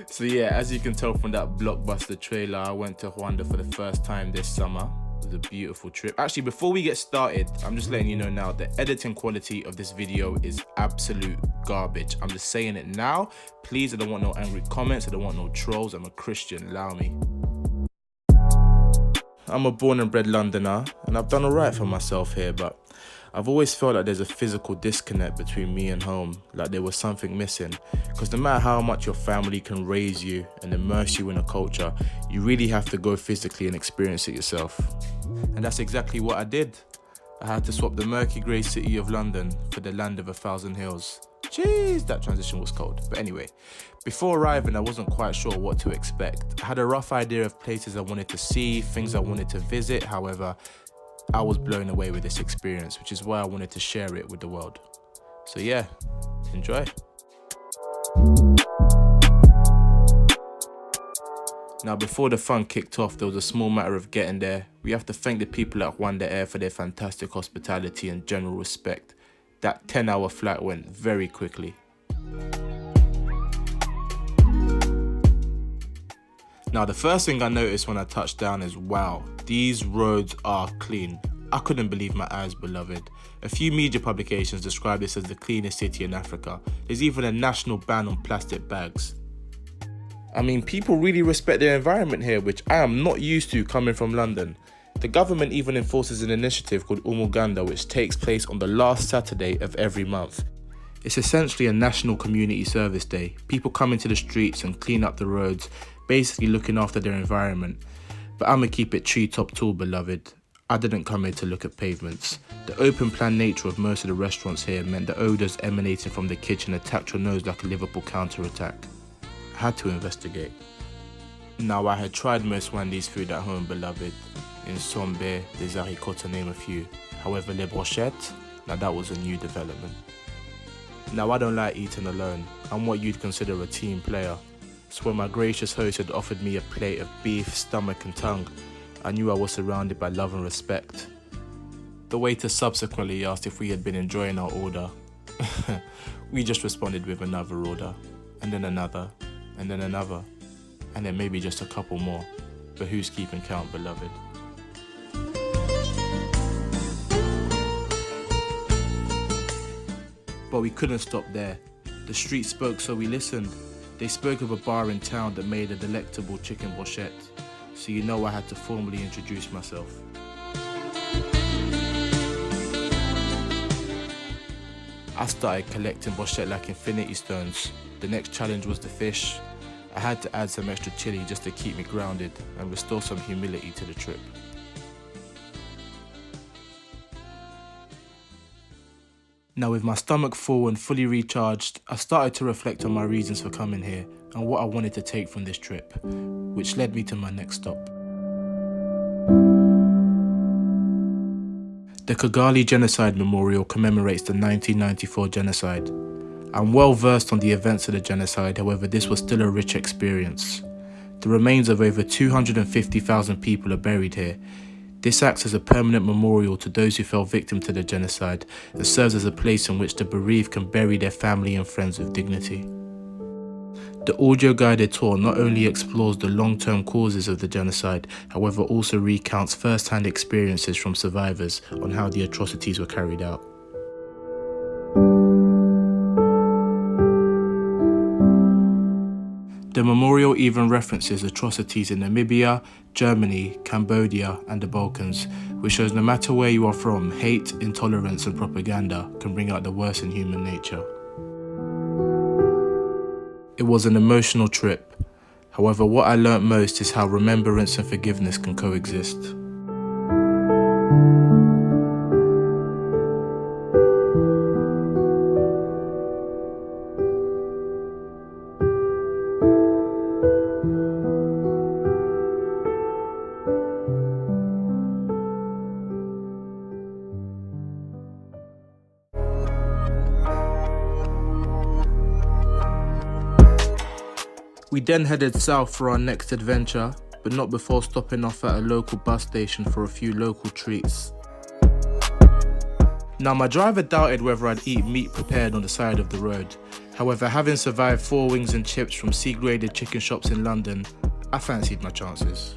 So yeah, as you can tell from that blockbuster trailer, I went to Rwanda for the first time this summer. It was a beautiful trip. Actually, before we get started, I'm just letting you know now, the editing quality of this video is absolute garbage. I'm just saying it now. Please, I don't want no angry comments. I don't want no trolls. I'm a Christian, allow me. I'm a born and bred Londoner, and I've done alright for myself here, but I've always felt like there's a physical disconnect between me and home, like there was something missing. Because no matter how much your family can raise you and immerse you in a culture, you really have to go physically and experience it yourself. And that's exactly what I did. I had to swap the murky grey city of London for the land of 1,000 hills. Jeez, that transition was cold. But anyway, before arriving, I wasn't quite sure what to expect. I had a rough idea of places I wanted to see, things I wanted to visit. However, I was blown away with this experience, which is why I wanted to share it with the world. So yeah, enjoy. Now, before the fun kicked off, there was a small matter of getting there. We have to thank the people at Rwanda Air for their fantastic hospitality and general respect. That 10-hour flight went very quickly. Now, the first thing I noticed when I touched down is, wow, these roads are clean. I couldn't believe my eyes, beloved. A few media publications describe this as the cleanest city in Africa. There's even a national ban on plastic bags. I mean, people really respect their environment here, which I am not used to coming from London. The government even enforces an initiative called Umuganda, which takes place on the last Saturday of every month. It's essentially a national community service day. People come into the streets and clean up the roads, basically looking after their environment. But I'ma keep it tree-top tall, beloved. I didn't come here to look at pavements. The open plan nature of most of the restaurants here meant the odours emanating from the kitchen attacked your nose like a Liverpool counter-attack. I had to investigate. Now, I had tried most Rwandese food at home, beloved. In Sombe, des haricots to name a few. However, les brochettes, now that was a new development. Now, I don't like eating alone. I'm what you'd consider a team player. So when my gracious host had offered me a plate of beef, stomach and tongue, I knew I was surrounded by love and respect. The waiter subsequently asked if we had been enjoying our order. We just responded with another order, and then another, and then another, and then maybe just a couple more. But who's keeping count, beloved? But we couldn't stop there. The street spoke, so we listened. They spoke of a bar in town that made a delectable chicken brochette. So you know I had to formally introduce myself. I started collecting brochette like infinity stones. The next challenge was the fish. I had to add some extra chili just to keep me grounded and restore some humility to the trip. Now, with my stomach full and fully recharged, I started to reflect on my reasons for coming here and what I wanted to take from this trip, which led me to my next stop. The Kigali Genocide Memorial commemorates the 1994 genocide. I'm well versed on the events of the genocide, however, this was still a rich experience. The remains of over 250,000 people are buried here. This acts as a permanent memorial to those who fell victim to the genocide and serves as a place in which the bereaved can bury their family and friends with dignity. The audio-guided tour not only explores the long-term causes of the genocide, however also recounts first-hand experiences from survivors on how the atrocities were carried out. The memorial even references atrocities in Namibia, Germany, Cambodia, and the Balkans, which shows no matter where you are from, hate, intolerance, and propaganda can bring out the worst in human nature. It was an emotional trip. However, what I learnt most is how remembrance and forgiveness can coexist. We then headed south for our next adventure, but not before stopping off at a local bus station for a few local treats. Now, my driver doubted whether I'd eat meat prepared on the side of the road. However, having survived 4 wings and chips from C-graded chicken shops in London, I fancied my chances.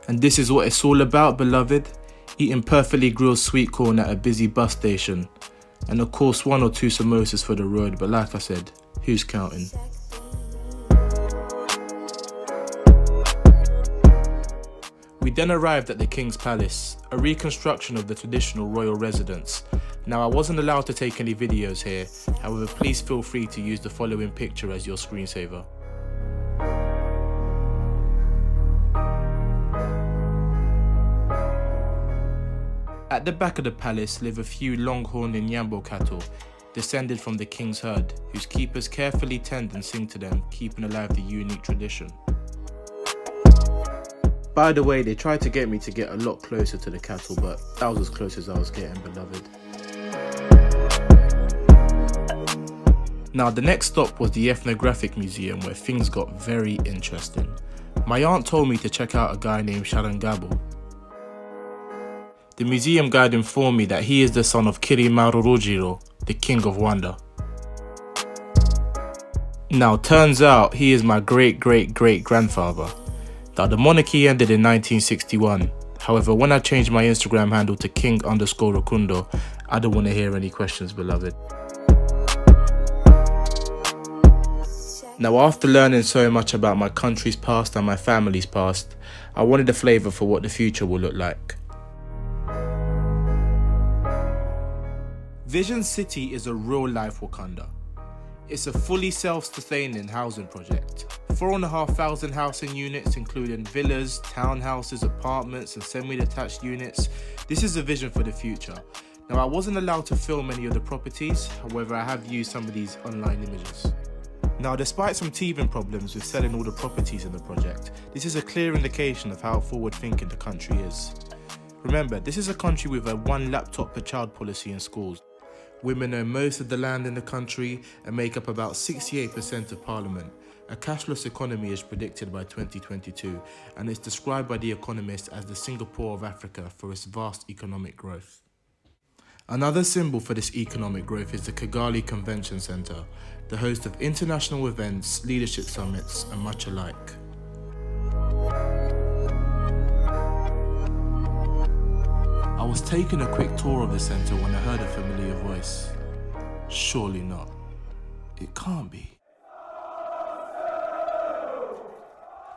And this is what it's all about, beloved. Eating perfectly grilled sweet corn at a busy bus station. And of course 1 or 2 samosas for the road, but like I said, who's counting? We then arrived at the King's Palace, a reconstruction of the traditional royal residence. Now, I wasn't allowed to take any videos here, however please feel free to use the following picture as your screensaver. At the back of the palace live a few longhorn and Nyambo cattle, descended from the king's herd, whose keepers carefully tend and sing to them, keeping alive the unique tradition. By the way, they tried to get me to get a lot closer to the cattle, but that was as close as I was getting, beloved. Now, the next stop was the Ethnographic Museum, where things got very interesting. My aunt told me to check out a guy named Sharangabo. The museum guide informed me that he is the son of Kirimaru Rujiro, the king of Rwanda. Now, turns out he is my great-great-great-grandfather. Now, the monarchy ended in 1961. However, when I changed my Instagram handle to king_Rukundo, I don't want to hear any questions, beloved. Now, after learning so much about my country's past and my family's past, I wanted a flavour for what the future will look like. Vision City is a real-life Wakanda. It's a fully self-sustaining housing project. 4,500 housing units, including villas, townhouses, apartments, and semi-detached units. This is a vision for the future. Now, I wasn't allowed to film any of the properties, however, I have used some of these online images. Now, despite some teething problems with selling all the properties in the project, this is a clear indication of how forward-thinking the country is. Remember, this is a country with a 1 laptop per child policy in schools. Women own most of the land in the country and make up about 68% of parliament. A cashless economy is predicted by 2022, and it's described by The Economist as the Singapore of Africa for its vast economic growth. Another symbol for this economic growth is the Kigali Convention Centre, the host of international events, leadership summits, and much alike. I was taking a quick tour of the centre when I heard a familiar voice. Surely not. It can't be.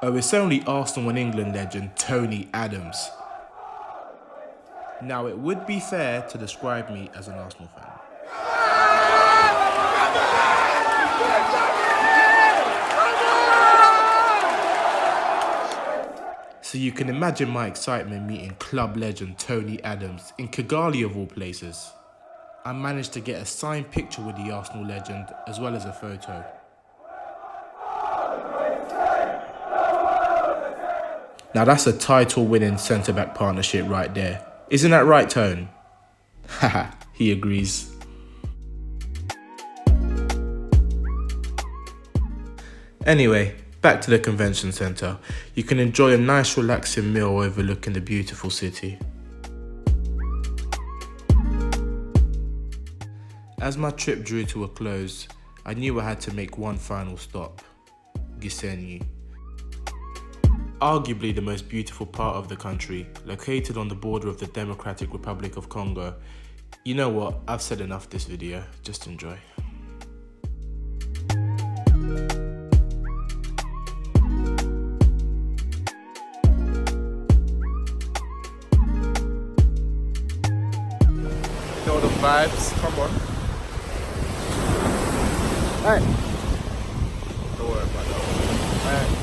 Oh, it's only Arsenal and England legend Tony Adams. Now, it would be fair to describe me as an Arsenal fan. So you can imagine my excitement meeting club legend Tony Adams in Kigali of all places. I managed to get a signed picture with the Arsenal legend as well as a photo. Now that's a title-winning centre-back partnership right there. Isn't that right, Tone? Haha, he agrees. Anyway, back to the convention centre. You can enjoy a nice relaxing meal overlooking the beautiful city. As my trip drew to a close, I knew I had to make one final stop, Gisenyi. Arguably the most beautiful part of the country, located on the border of the Democratic Republic of Congo. You know what, I've said enough this video, just enjoy. Know the vibes, come on. Hey. Don't worry about that. Hey.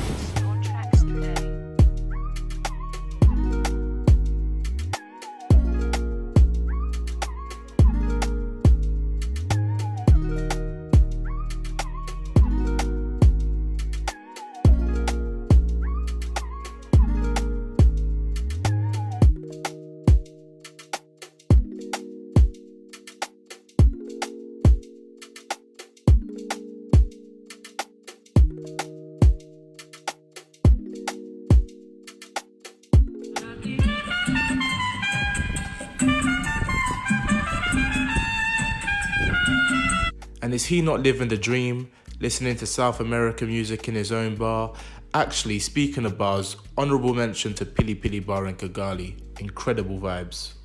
And is he not living the dream, listening to South American music in his own bar? Actually, speaking of bars, honourable mention to Pili Pili Bar in Kigali. Incredible vibes.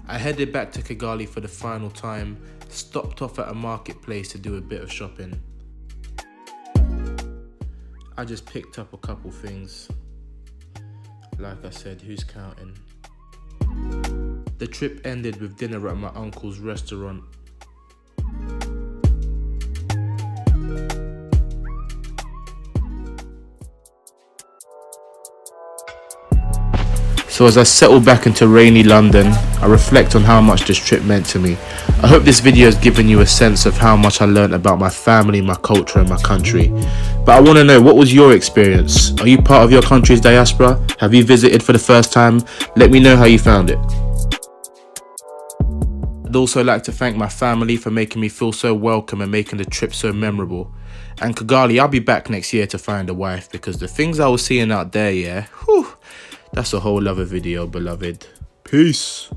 I headed back to Kigali for the final time, stopped off at a marketplace to do a bit of shopping. I just picked up a couple things. Like I said, who's counting? The trip ended with dinner at my uncle's restaurant. So as I settle back into rainy London, I reflect on how much this trip meant to me. I hope this video has given you a sense of how much I learned about my family, my culture and my country. But I want to know, what was your experience? Are you part of your country's diaspora? Have you visited for the first time? Let me know how you found it. I'd also like to thank my family for making me feel so welcome and making the trip so memorable. And Kigali, I'll be back next year to find a wife, because the things I was seeing out there, yeah, whew, that's a whole other video, beloved. Peace.